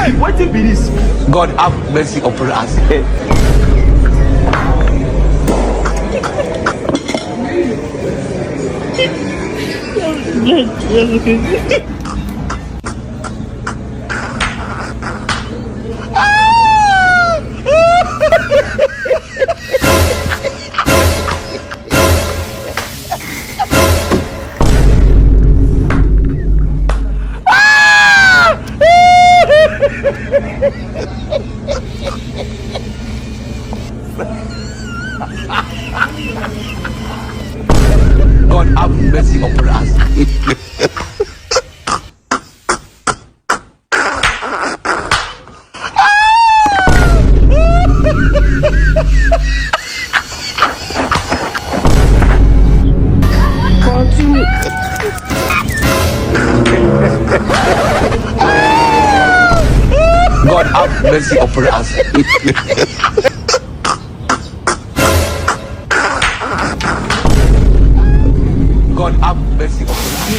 What be this? God have mercy upon us. God have mercy upon us. God have mercy upon us. God have mercy upon us.